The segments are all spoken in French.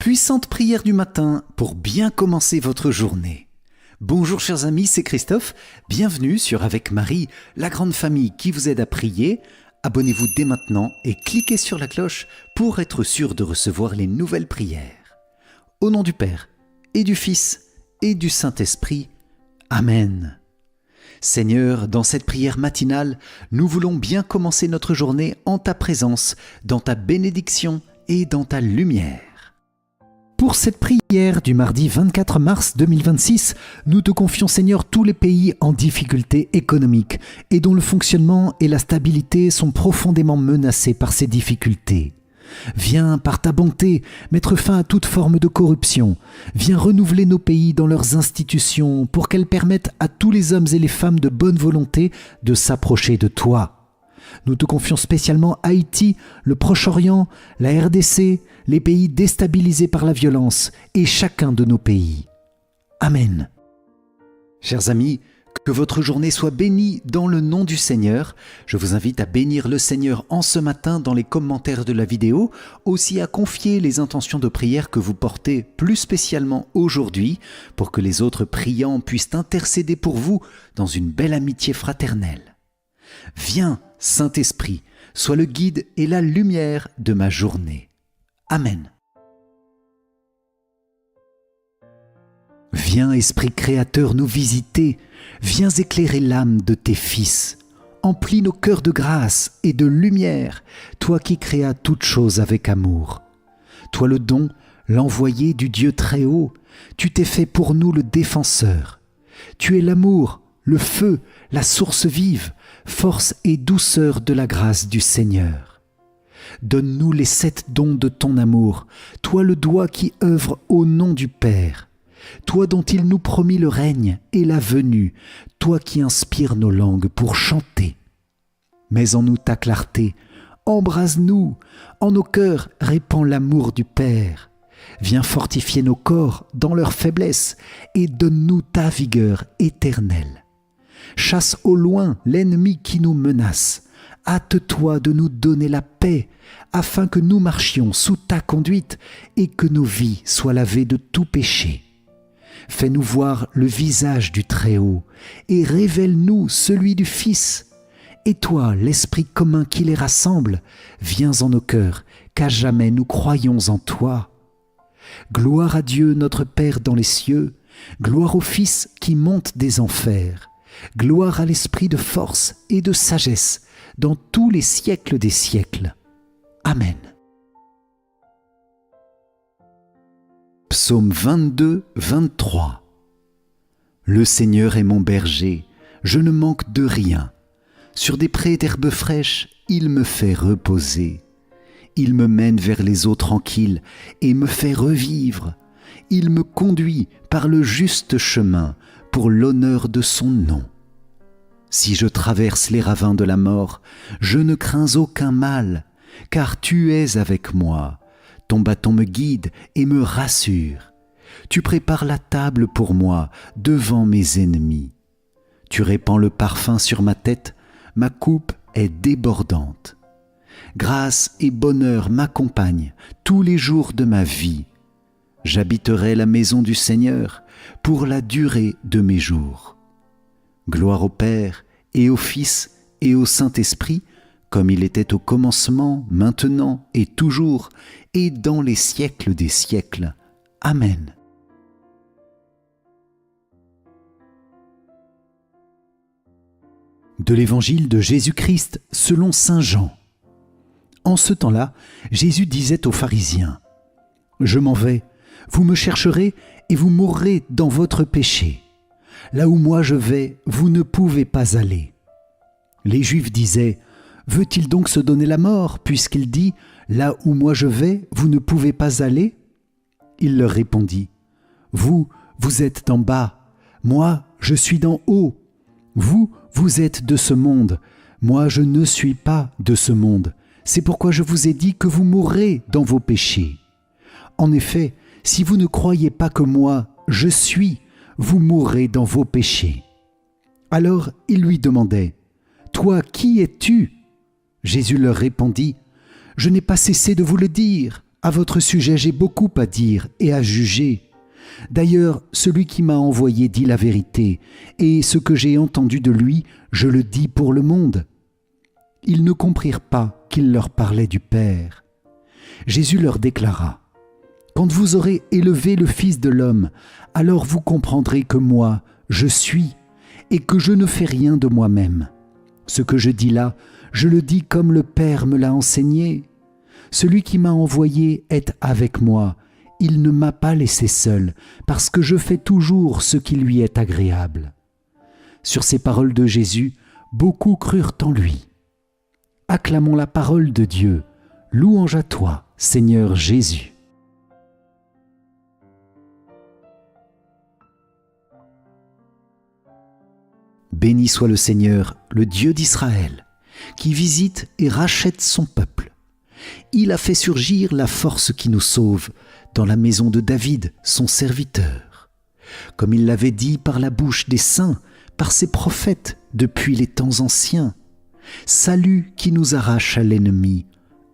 Puissante prière du matin pour bien commencer votre journée. Bonjour chers amis, c'est Christophe. Bienvenue sur Avec Marie, la grande famille qui vous aide à prier. Abonnez-vous dès maintenant et cliquez sur la cloche pour être sûr de recevoir les nouvelles prières. Au nom du Père et du Fils et du Saint-Esprit. Amen. Seigneur, dans cette prière matinale, nous voulons bien commencer notre journée en ta présence, dans ta bénédiction et dans ta lumière. Pour cette prière du mardi 24 mars 2026, nous te confions Seigneur tous les pays en difficulté économique et dont le fonctionnement et la stabilité sont profondément menacés par ces difficultés. Viens par ta bonté mettre fin à toute forme de corruption. Viens renouveler nos pays dans leurs institutions pour qu'elles permettent à tous les hommes et les femmes de bonne volonté de s'approcher de toi. Nous te confions spécialement Haïti, le Proche-Orient, la RDC, les pays déstabilisés par la violence et chacun de nos pays. Amen. Chers amis, que votre journée soit bénie dans le nom du Seigneur. Je vous invite à bénir le Seigneur en ce matin dans les commentaires de la vidéo, aussi à confier les intentions de prière que vous portez plus spécialement aujourd'hui pour que les autres priants puissent intercéder pour vous dans une belle amitié fraternelle. Viens, Saint-Esprit, sois le guide et la lumière de ma journée. Amen. Viens, Esprit Créateur, nous visiter. Viens éclairer l'âme de tes fils. Emplis nos cœurs de grâce et de lumière, toi qui créas toutes choses avec amour. Toi le don, l'envoyé du Dieu très haut, tu t'es fait pour nous le défenseur. Tu es l'amour, le feu, la source vive, force et douceur de la grâce du Seigneur. Donne-nous les 7 dons de ton amour, toi le doigt qui œuvre au nom du Père. Toi dont il nous promit le règne et la venue, toi qui inspires nos langues pour chanter. Mets en nous ta clarté, embrase-nous, en nos cœurs répands l'amour du Père. Viens fortifier nos corps dans leur faiblesse et donne-nous ta vigueur éternelle. Chasse au loin l'ennemi qui nous menace. Hâte-toi de nous donner la paix, afin que nous marchions sous ta conduite et que nos vies soient lavées de tout péché. Fais-nous voir le visage du Très-Haut et révèle-nous celui du Fils. Et toi, l'Esprit commun qui les rassemble, viens en nos cœurs, qu'à jamais nous croyons en toi. Gloire à Dieu notre Père dans les cieux, gloire au Fils qui monte des enfers, gloire à l'Esprit de force et de sagesse dans tous les siècles des siècles. Amen. Psaume 22, 23. Le Seigneur est mon berger, je ne manque de rien. Sur des prés d'herbes fraîches, il me fait reposer. Il me mène vers les eaux tranquilles et me fait revivre. Il me conduit par le juste chemin pour l'honneur de son nom. Si je traverse les ravins de la mort, je ne crains aucun mal, car tu es avec moi. Ton bâton me guide et me rassure. Tu prépares la table pour moi devant mes ennemis. Tu répands le parfum sur ma tête, ma coupe est débordante. Grâce et bonheur m'accompagnent tous les jours de ma vie. J'habiterai la maison du Seigneur pour la durée de mes jours. Gloire au Père et au Fils et au Saint-Esprit, comme il était au commencement, maintenant et toujours, et dans les siècles des siècles. Amen. De l'Évangile de Jésus-Christ selon saint Jean. En ce temps-là, Jésus disait aux pharisiens : « Je m'en vais, vous me chercherez et vous mourrez dans votre péché. Là où moi je vais, vous ne pouvez pas aller. » Les Juifs disaient : « Veut-il donc se donner la mort, puisqu'il dit : Là où moi je vais, vous ne pouvez pas aller ?» Il leur répondit : « Vous, vous êtes d'en bas, moi, je suis d'en haut. Vous, vous êtes de ce monde, moi, je ne suis pas de ce monde. C'est pourquoi je vous ai dit que vous mourrez dans vos péchés. En effet, si vous ne croyez pas que moi, je suis, vous mourrez dans vos péchés. » Alors ils lui demandaient : « Toi, qui es-tu » Jésus leur répondit : « Je n'ai pas cessé de vous le dire, À votre sujet, j'ai beaucoup à dire et à juger. D'ailleurs, celui qui m'a envoyé dit la vérité, et ce que j'ai entendu de lui, je le dis pour le monde. » Ils ne comprirent pas qu'il leur parlait du Père. Jésus leur déclara : « Quand vous aurez élevé le Fils de l'homme, alors vous comprendrez que moi, je suis, et que je ne fais rien de moi-même. Ce que je dis là, je le dis comme le Père me l'a enseigné. Celui qui m'a envoyé est avec moi. Il ne m'a pas laissé seul, parce que je fais toujours ce qui lui est agréable. » Sur ces paroles de Jésus, beaucoup crurent en lui. Acclamons la parole de Dieu. Louange à toi, Seigneur Jésus. Béni soit le Seigneur, le Dieu d'Israël, qui visite et rachète son peuple. Il a fait surgir la force qui nous sauve dans la maison de David, son serviteur. Comme il l'avait dit par la bouche des saints, par ses prophètes depuis les temps anciens. Salut qui nous arrache à l'ennemi,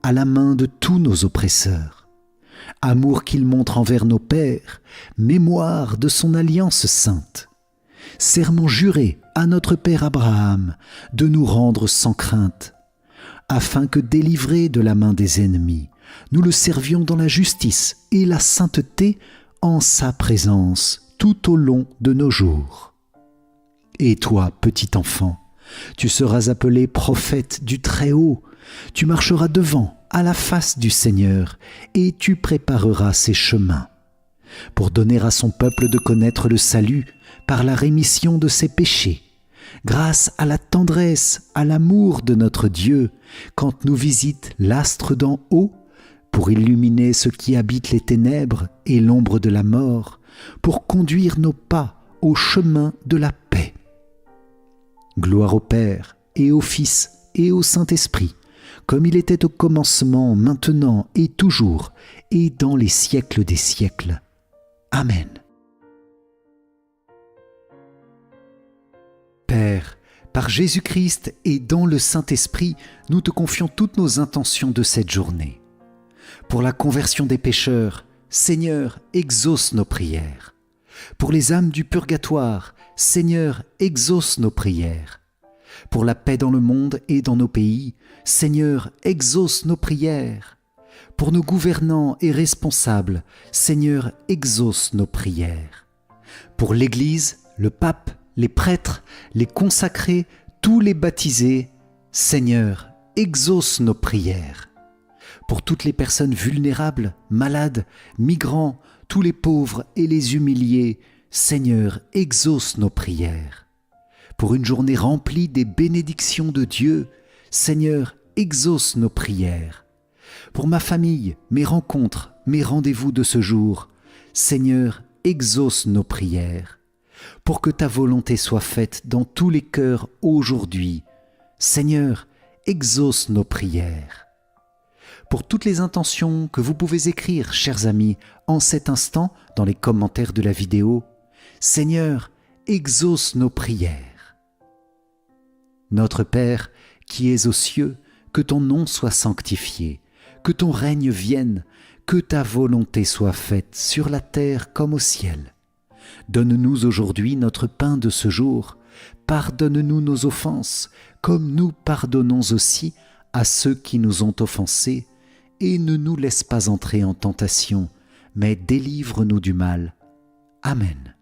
à la main de tous nos oppresseurs. Amour qu'il montre envers nos pères, mémoire de son alliance sainte. Serment juré à notre père Abraham de nous rendre sans crainte, afin que, délivrés de la main des ennemis, nous le servions dans la justice et la sainteté en sa présence tout au long de nos jours. Et toi, petit enfant, tu seras appelé prophète du Très-Haut, tu marcheras devant, à la face du Seigneur, et tu prépareras ses chemins, pour donner à son peuple de connaître le salut par la rémission de ses péchés, grâce à la tendresse, à l'amour de notre Dieu, quand nous visite l'astre d'en haut, pour illuminer ceux qui habitent les ténèbres et l'ombre de la mort, pour conduire nos pas au chemin de la paix. Gloire au Père, et au Fils, et au Saint-Esprit, comme il était au commencement, maintenant et toujours, et dans les siècles des siècles. Amen. Père, par Jésus-Christ et dans le Saint-Esprit, nous te confions toutes nos intentions de cette journée. Pour la conversion des pécheurs, Seigneur, exauce nos prières. Pour les âmes du purgatoire, Seigneur, exauce nos prières. Pour la paix dans le monde et dans nos pays, Seigneur, exauce nos prières. Pour nos gouvernants et responsables, Seigneur, exauce nos prières. Pour l'Église, le pape, les prêtres, les consacrés, tous les baptisés, Seigneur, exauce nos prières. Pour toutes les personnes vulnérables, malades, migrants, tous les pauvres et les humiliés, Seigneur, exauce nos prières. Pour une journée remplie des bénédictions de Dieu, Seigneur, exauce nos prières. Pour ma famille, mes rencontres, mes rendez-vous de ce jour, Seigneur, exauce nos prières. Pour que ta volonté soit faite dans tous les cœurs aujourd'hui, Seigneur, exauce nos prières. Pour toutes les intentions que vous pouvez écrire, chers amis, en cet instant, dans les commentaires de la vidéo, Seigneur, exauce nos prières. Notre Père, qui es aux cieux, que ton nom soit sanctifié, que ton règne vienne, que ta volonté soit faite sur la terre comme au ciel. Donne-nous aujourd'hui notre pain de ce jour. Pardonne-nous nos offenses, comme nous pardonnons aussi à ceux qui nous ont offensés, et ne nous laisse pas entrer en tentation, mais délivre-nous du mal. Amen.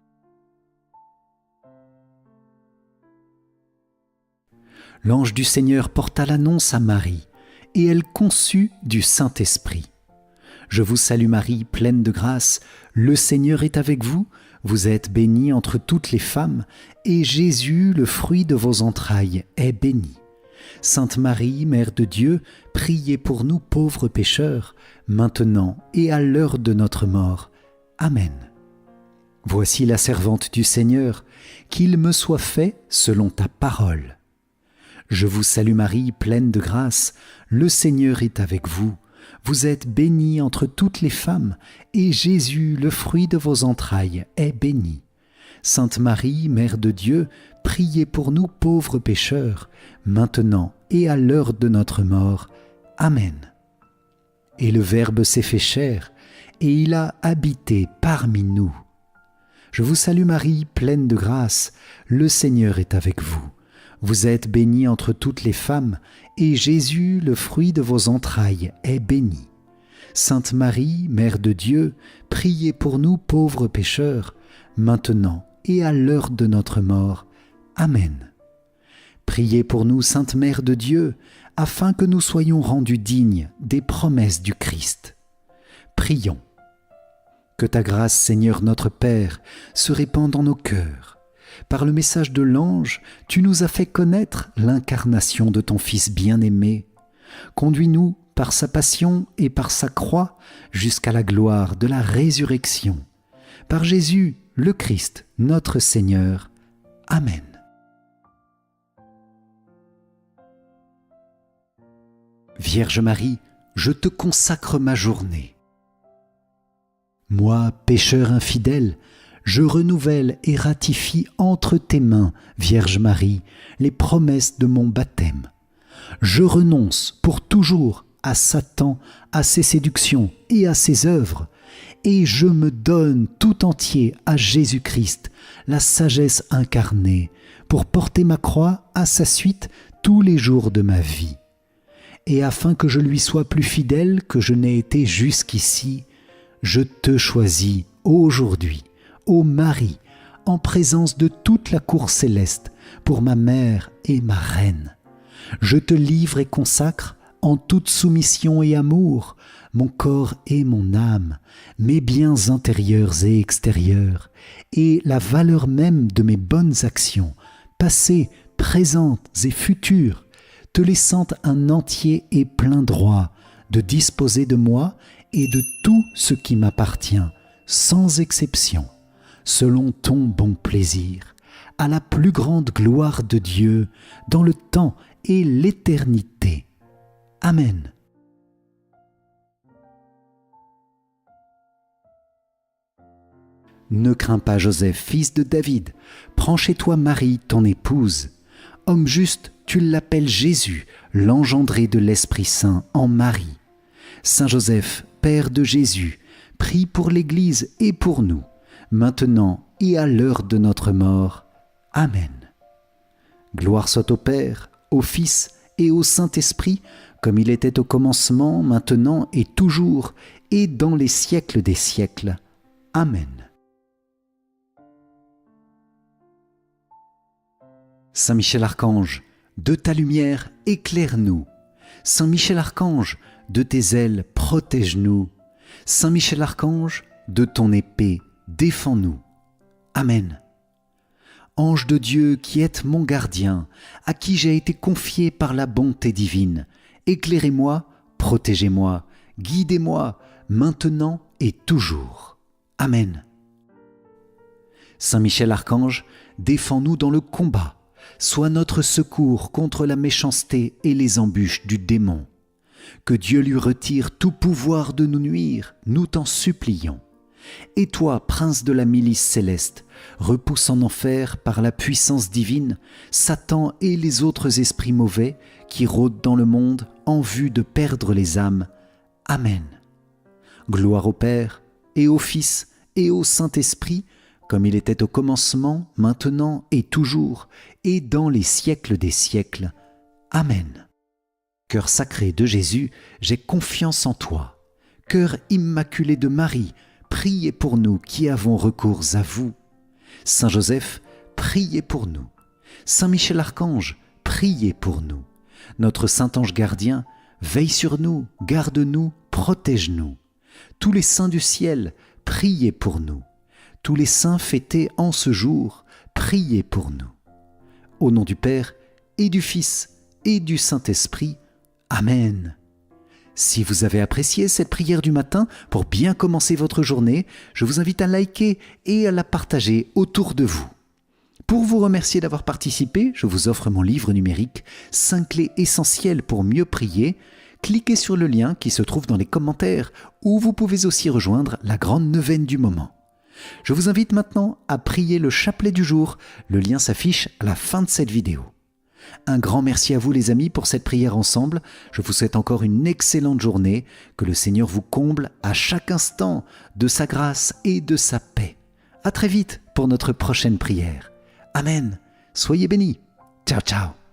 L'ange du Seigneur porta l'annonce à Marie, et elle conçut du Saint-Esprit. Je vous salue Marie, pleine de grâce, le Seigneur est avec vous, vous êtes bénie entre toutes les femmes, et Jésus, le fruit de vos entrailles, est béni. Sainte Marie, Mère de Dieu, priez pour nous pauvres pécheurs, maintenant et à l'heure de notre mort. Amen. Voici la servante du Seigneur, qu'il me soit fait selon ta parole. Je vous salue Marie, pleine de grâce, le Seigneur est avec vous. Vous êtes bénie entre toutes les femmes, et Jésus, le fruit de vos entrailles, est béni. Sainte Marie, Mère de Dieu, priez pour nous pauvres pécheurs, maintenant et à l'heure de notre mort. Amen. Et le Verbe s'est fait chair, et il a habité parmi nous. Je vous salue Marie, pleine de grâce, le Seigneur est avec vous. Vous êtes bénie entre toutes les femmes, et Jésus, le fruit de vos entrailles, est béni. Sainte Marie, Mère de Dieu, priez pour nous pauvres pécheurs, maintenant et à l'heure de notre mort. Amen. Priez pour nous, Sainte Mère de Dieu, afin que nous soyons rendus dignes des promesses du Christ. Prions. Que ta grâce, Seigneur notre Père, se répande dans nos cœurs. Par le message de l'ange, tu nous as fait connaître l'incarnation de ton Fils bien-aimé. Conduis-nous par sa passion et par sa croix jusqu'à la gloire de la résurrection. Par Jésus, le Christ, notre Seigneur. Amen. Vierge Marie, je te consacre ma journée. Moi, pécheur infidèle, je renouvelle et ratifie entre tes mains, Vierge Marie, les promesses de mon baptême. Je renonce pour toujours à Satan, à ses séductions et à ses œuvres, et je me donne tout entier à Jésus-Christ, la sagesse incarnée, pour porter ma croix à sa suite tous les jours de ma vie. Et afin que je lui sois plus fidèle que je n'ai été jusqu'ici, je te choisis aujourd'hui, ô Marie, en présence de toute la cour céleste, pour ma mère et ma reine. Je te livre et consacre, en toute soumission et amour, mon corps et mon âme, mes biens intérieurs et extérieurs, et la valeur même de mes bonnes actions, passées, présentes et futures, te laissant un entier et plein droit de disposer de moi et de tout ce qui m'appartient, sans exception, selon ton bon plaisir, à la plus grande gloire de Dieu, dans le temps et l'éternité. Amen. Ne crains pas, Joseph, fils de David, prends chez toi Marie, ton épouse. Homme juste, tu l'appelles Jésus, l'engendré de l'Esprit Saint en Marie. Saint Joseph, Père de Jésus, prie pour l'Église et pour nous, maintenant et à l'heure de notre mort. Amen. Gloire soit au Père, au Fils et au Saint-Esprit, comme il était au commencement, maintenant et toujours, et dans les siècles des siècles. Amen. Saint Michel Archange, de ta lumière, éclaire-nous. Saint Michel Archange, de tes ailes, protège-nous. Saint Michel Archange, de ton épée, défends-nous. Amen. Ange de Dieu qui êtes mon gardien, à qui j'ai été confié par la bonté divine, éclairez-moi, protégez-moi, guidez-moi, maintenant et toujours. Amen. Saint Michel Archange, défends-nous dans le combat, sois notre secours contre la méchanceté et les embûches du démon. Que Dieu lui retire tout pouvoir de nous nuire, nous t'en supplions. Et toi, prince de la milice céleste, repousse en enfer par la puissance divine Satan et les autres esprits mauvais qui rôdent dans le monde en vue de perdre les âmes. Amen. Gloire au Père, et au Fils, et au Saint-Esprit, comme il était au commencement, maintenant et toujours, et dans les siècles des siècles. Amen. Cœur sacré de Jésus, j'ai confiance en toi. Cœur immaculé de Marie, priez pour nous qui avons recours à vous. Saint Joseph, priez pour nous. Saint Michel Archange, priez pour nous. Notre Saint Ange gardien, veille sur nous, garde-nous, protège-nous. Tous les saints du ciel, priez pour nous. Tous les saints fêtés en ce jour, priez pour nous. Au nom du Père, et du Fils, et du Saint-Esprit. Amen. Si vous avez apprécié cette prière du matin pour bien commencer votre journée, je vous invite à liker et à la partager autour de vous. Pour vous remercier d'avoir participé, je vous offre mon livre numérique « 5 clés essentielles pour mieux prier ». Cliquez sur le lien qui se trouve dans les commentaires où vous pouvez aussi rejoindre la grande neuvaine du moment. Je vous invite maintenant à prier le chapelet du jour. Le lien s'affiche à la fin de cette vidéo. Un grand merci à vous les amis pour cette prière ensemble. Je vous souhaite encore une excellente journée. Que le Seigneur vous comble à chaque instant de sa grâce et de sa paix. À très vite pour notre prochaine prière. Amen. Soyez bénis. Ciao, ciao.